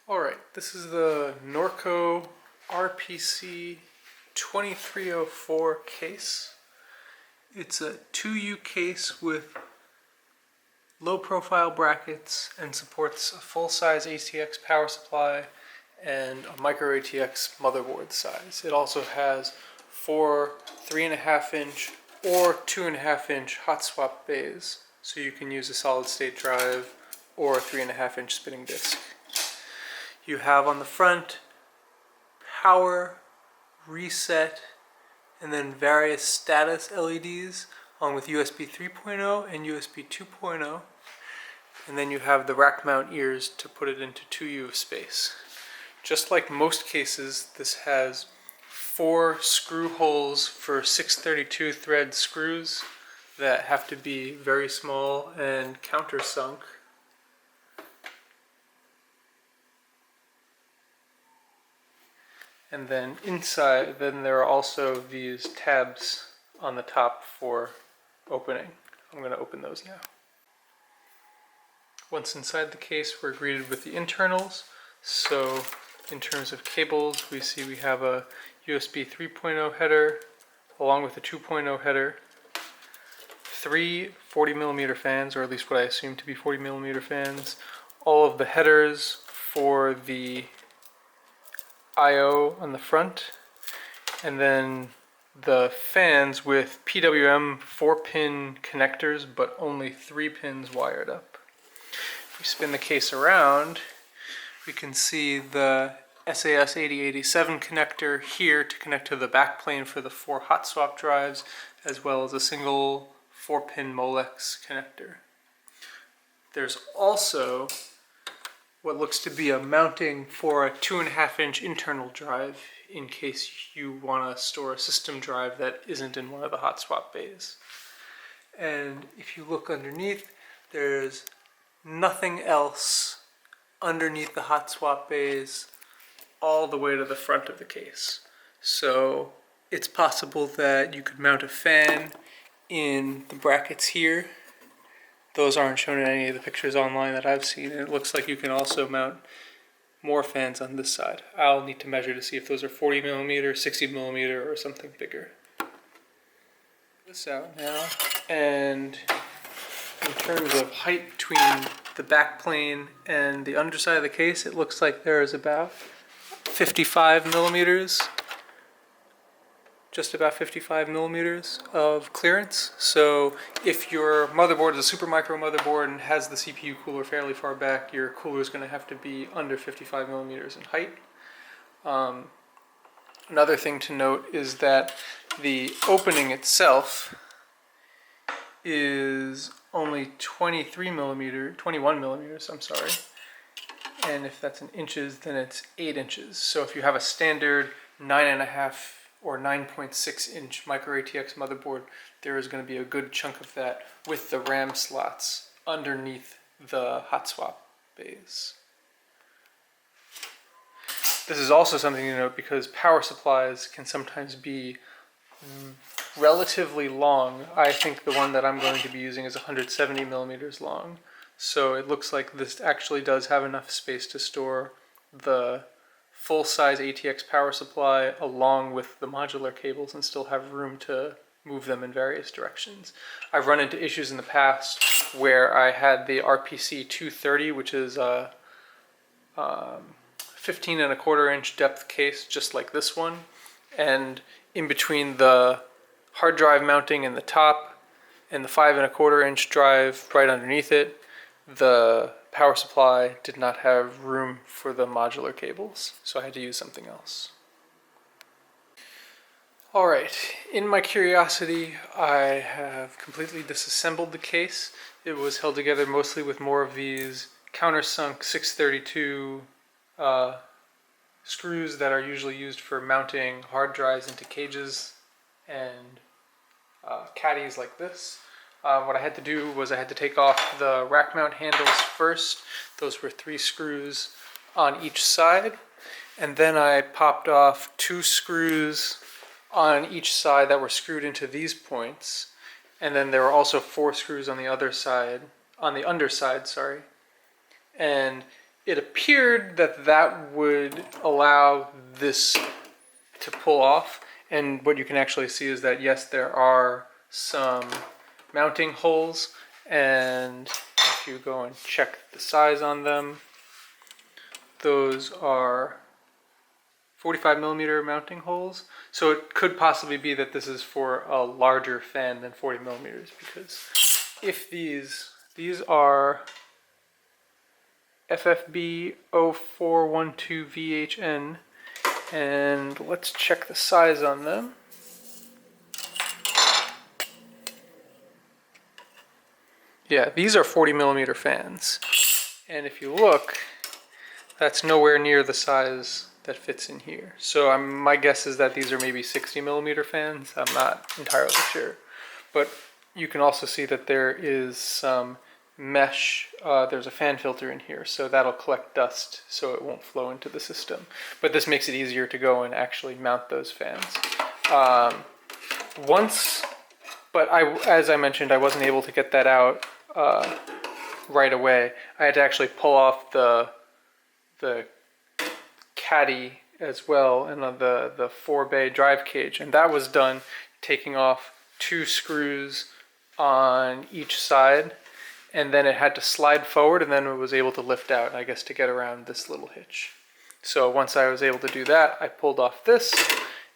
Alright, this is the Norco RPC-2304 case. It's a 2U case with low profile brackets and supports a full-size ATX power supply and a micro ATX motherboard size. It also has 4 3.5-inch or 2.5-inch hot swap bays, so you can use a solid state drive or a 3.5-inch spinning disc. You have on the front power, reset, and then various status LEDs along with USB 3.0 and USB 2.0. And then you have the rack mount ears to put it into 2U of space. Just like most cases, this has 4 screw holes for 632 thread screws that have to be very small and countersunk. And then inside, there are also these tabs on the top for opening. I'm going to open those now. Once inside the case, we're greeted with the internals. So in terms of cables, we see we have a USB 3.0 header along with a 2.0 header, 3 40mm fans, or at least what I assume to be 40mm fans, all of the headers for the I/O on the front, and then the fans with PWM 4-pin connectors, but only 3 pins wired up. If we spin the case around, we can see the SAS 8087 connector here to connect to the backplane for the 4 hot swap drives, as well as a single 4-pin Molex connector. There's also what looks to be a mounting for a 2.5-inch internal drive in case you want to store a system drive that isn't in one of the hot swap bays. And if you look underneath, there's nothing else underneath the hot swap bays all the way to the front of the case. So it's possible that you could mount a fan in the brackets here. Those aren't shown in any of the pictures online that I've seen, and it looks like you can also mount more fans on this side. I'll need to measure to see if those are 40mm, 60mm, or something bigger. This out now, and in terms of height between the backplane and the underside of the case, it looks like there is about 55mm, just about 55mm of clearance. So if your motherboard is a Supermicro motherboard and has the CPU cooler fairly far back, your cooler is going to have to be under 55mm in height. Another thing to note is that the opening itself is only 21mm, I'm sorry. And if that's in inches, then it's 8 inches. So if you have a standard 9.5 or 9.6-inch micro ATX motherboard, there is going to be a good chunk of that with the RAM slots underneath the hot swap bays. This is also something to note because power supplies can sometimes be relatively long. I think the one that I'm going to be using is 170mm long. So it looks like this actually does have enough space to store the full-size ATX power supply along with the modular cables and still have room to move them in various directions. I've run into issues in the past where I had the RPC-230, which is a 15.25-inch depth case just like this one, and in between the hard drive mounting in the top and the 5.25-inch drive right underneath it, the power supply did not have room for the modular cables, so I had to use something else. Alright, in my curiosity, I have completely disassembled the case. It was held together mostly with more of these countersunk 632 screws that are usually used for mounting hard drives into cages and caddies like this. What I had to do was I had to take off the rack mount handles first. Those were 3 screws on each side. And then I popped off 2 screws on each side that were screwed into these points. And then there were also 4 screws on the other side, on the underside, sorry. And it appeared that that would allow this to pull off. And what you can actually see is that, yes, there are some mounting holes, and if you go and check the size on them, those are 45 millimeter mounting holes. So it could possibly be that this is for a larger fan than 40 millimeters, because if these are FFB 0412 VHN, and let's check the size on them. Yeah, these are 40 millimeter fans. And if you look, that's nowhere near the size that fits in here. So my guess is that these are maybe 60 millimeter fans. I'm not entirely sure. But you can also see that there is some mesh. There's a fan filter in here, so that'll collect dust so it won't flow into the system. But this makes it easier to go and actually mount those fans. But as I mentioned, I wasn't able to get that out right away. I had to actually pull off the caddy as well, and the 4-bay drive cage, and that was done taking off 2 screws on each side, and then it had to slide forward, and then it was able to lift out, I guess, to get around this little hitch. So once I was able to do that, I pulled off this,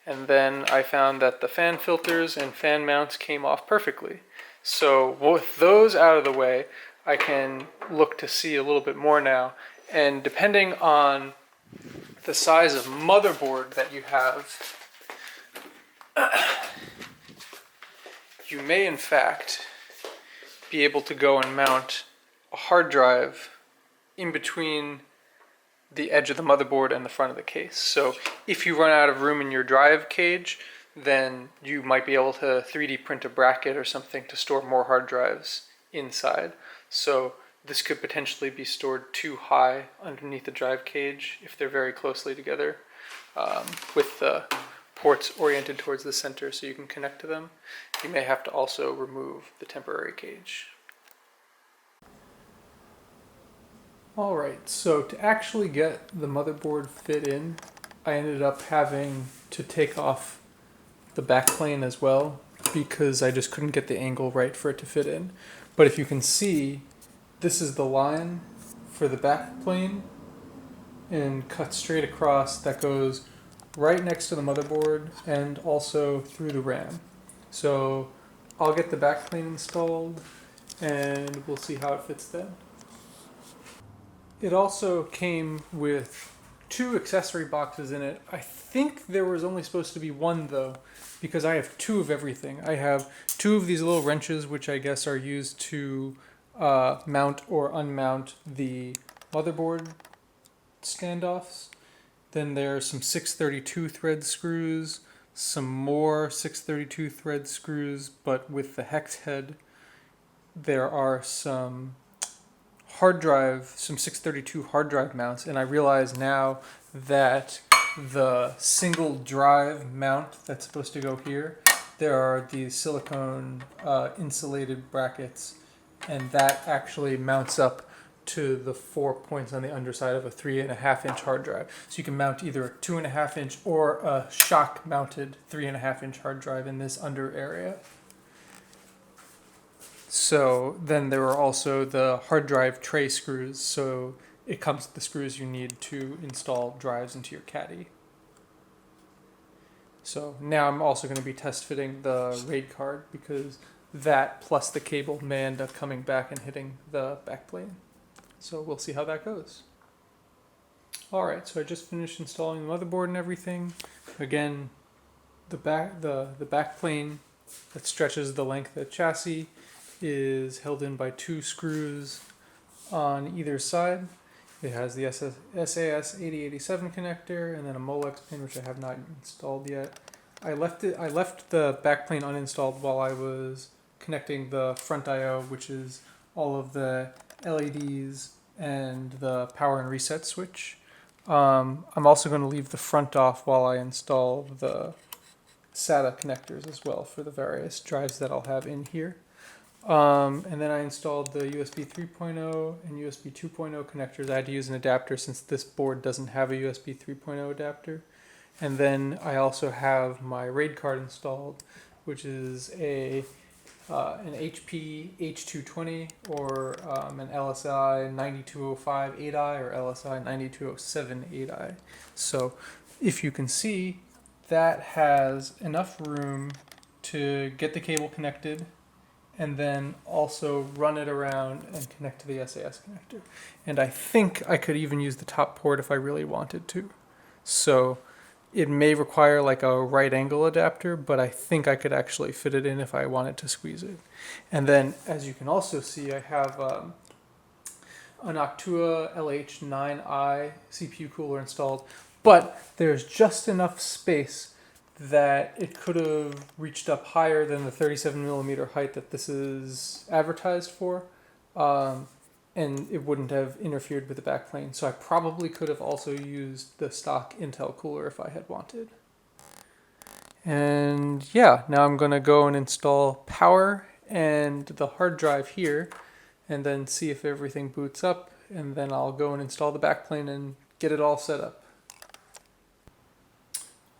and then I found that the fan filters and fan mounts came off perfectly. So with those out of the way, I can look to see a little bit more now, and depending on the size of motherboard that you have, you may in fact be able to go and mount a hard drive in between the edge of the motherboard and the front of the case. So if you run out of room in your drive cage, then you might be able to 3D print a bracket or something to store more hard drives inside. So this could potentially be stored too high underneath the drive cage if they're very closely together, with the ports oriented towards the center so you can connect to them. You may have to also remove the temporary cage. Alright, so to actually get the motherboard fit in, I ended up having to take off the backplane as well, because I just couldn't get the angle right for it to fit in. But if you can see, this is the line for the backplane, and cut straight across. That goes right next to the motherboard and also through the RAM. So I'll get the backplane installed and we'll see how it fits then. It also came with 2 accessory boxes in it. I think there was only supposed to be 1 though, because I have 2 of everything. I have 2 of these little wrenches, which I guess are used to mount or unmount the motherboard standoffs. Then there's some 632 thread screws, some more 632 thread screws, but with the hex head. There are some some 632 hard drive mounts, and I realize now that the single drive mount that's supposed to go here, there are these silicone insulated brackets, and that actually mounts up to the 4 points on the underside of a 3.5 inch hard drive. So you can mount either a 2.5 inch or a shock mounted 3.5 inch hard drive in this under area. So then there are also the hard drive tray screws, so it comes with the screws you need to install drives into your caddy. So now I'm also going to be test fitting the RAID card, because that plus the cable may end up coming back and hitting the backplane. So we'll see how that goes. Alright, so I just finished installing the motherboard and everything. Again, the backplane that stretches the length of the chassis is held in by 2 screws on either side. It has the SAS8087 connector and then a Molex pin, which I have not installed yet. I left the backplane uninstalled while I was connecting the front I/O, which is all of the LEDs and the power and reset switch. I'm also going to leave the front off while I install the SATA connectors as well for the various drives that I'll have in here. And then I installed the USB 3.0 and USB 2.0 connectors. I had to use an adapter since this board doesn't have a USB 3.0 adapter. And then I also have my RAID card installed, which is an HP H220 or an LSI 9205 8i or LSI 9207 8i. So if you can see, that has enough room to get the cable connected and then also run it around and connect to the SAS connector. And I think I could even use the top port if I really wanted to. So it may require like a right angle adapter, but I think I could actually fit it in if I wanted to squeeze it. And then, as you can also see, I have an Noctua LH9i CPU cooler installed, but there's just enough space that it could have reached up higher than the 37 millimeter height that this is advertised for, and it wouldn't have interfered with the backplane. So I probably could have also used the stock Intel cooler if I had wanted. And yeah, now I'm going to go and install power and the hard drive here, and then see if everything boots up, and then I'll go and install the backplane and get it all set up.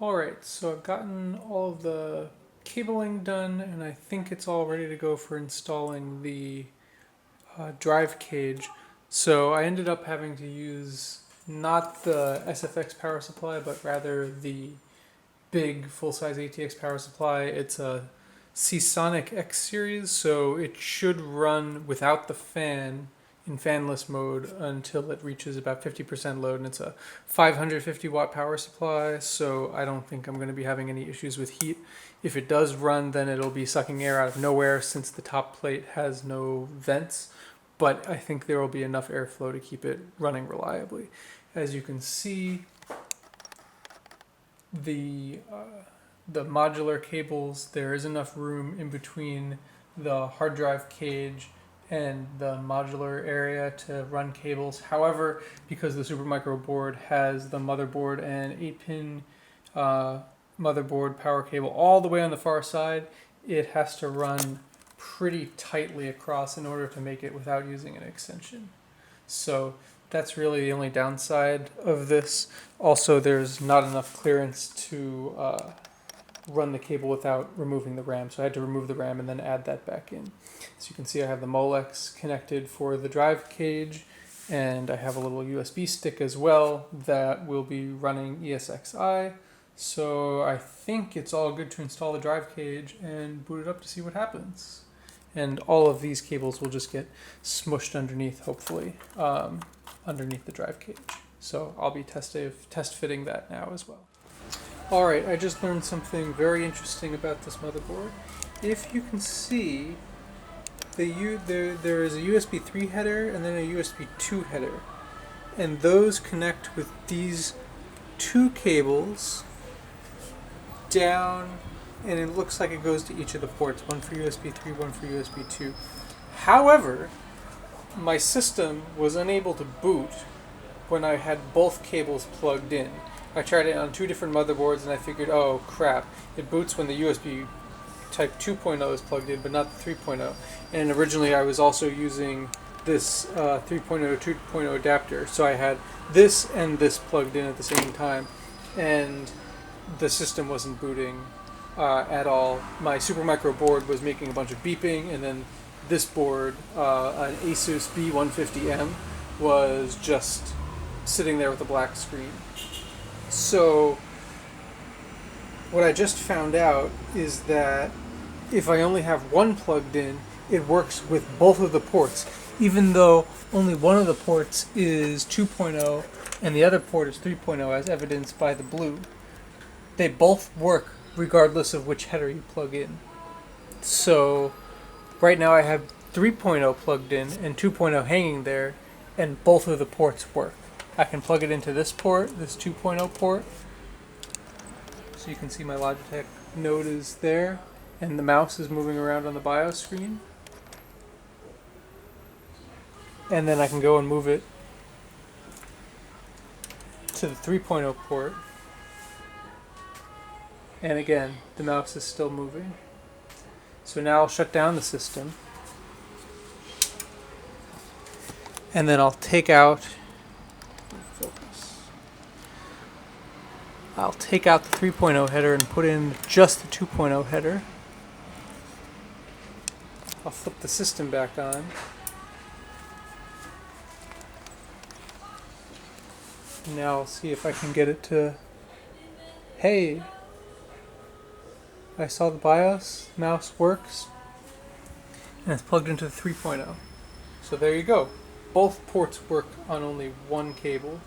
Alright, so I've gotten all of the cabling done, and I think it's all ready to go for installing the drive cage. So I ended up having to use not the SFX power supply, but rather the big full-size ATX power supply. It's a Seasonic X series, so it should run without the fan in fanless mode until it reaches about 50% load, and it's a 550 watt power supply, so I don't think I'm going to be having any issues with heat. If it does run, then it'll be sucking air out of nowhere since the top plate has no vents, but I think there will be enough airflow to keep it running reliably. As you can see, the modular cables, there is enough room in between the hard drive cage and the modular area to run cables. However, because the Supermicro board has the motherboard and 8-pin motherboard power cable all the way on the far side, it has to run pretty tightly across in order to make it without using an extension. So that's really the only downside of this. Also, there's not enough clearance to run the cable without removing the RAM, so I had to remove the RAM and then add that back in. So you can see I have the Molex connected for the drive cage, and I have a little USB stick as well that will be running ESXi. So I think it's all good to install the drive cage and boot it up to see what happens. And all of these cables will just get smushed underneath, hopefully, underneath the drive cage. So I'll be test fitting that now as well. Alright, I just learned something very interesting about this motherboard. If you can see, there is a USB 3 header and then a USB 2 header. And those connect with these two cables down, and it looks like it goes to each of the ports, one for USB 3, one for USB 2. However, my system was unable to boot when I had both cables plugged in. I tried it on two different motherboards and I figured, oh crap, it boots when the USB type 2.0 is plugged in, but not the 3.0. And originally I was also using this 3.0 2.0 adapter, so I had this and this plugged in at the same time, and the system wasn't booting at all. My Supermicro board was making a bunch of beeping, and then this board, an Asus B150M, was just sitting there with a black screen. So what I just found out is that if I only have one plugged in, it works with both of the ports, even though only one of the ports is 2.0 and the other port is 3.0, as evidenced by the blue. They both work regardless of which header you plug in. So right now I have 3.0 plugged in and 2.0 hanging there, and both of the ports work. I can plug it into this port, this 2.0 port. So you can see my Logitech node is there, and the mouse is moving around on the BIOS screen. And then I can go and move it to the 3.0 port. And again, the mouse is still moving. So now I'll shut down the system. And then I'll take out, I'll take out the 3.0 header and put in just the 2.0 header. I'll flip the system back on. Now I'll see if I can get it to, hey, I saw the BIOS, mouse works, and it's plugged into the 3.0. So there you go. Both ports work on only one cable.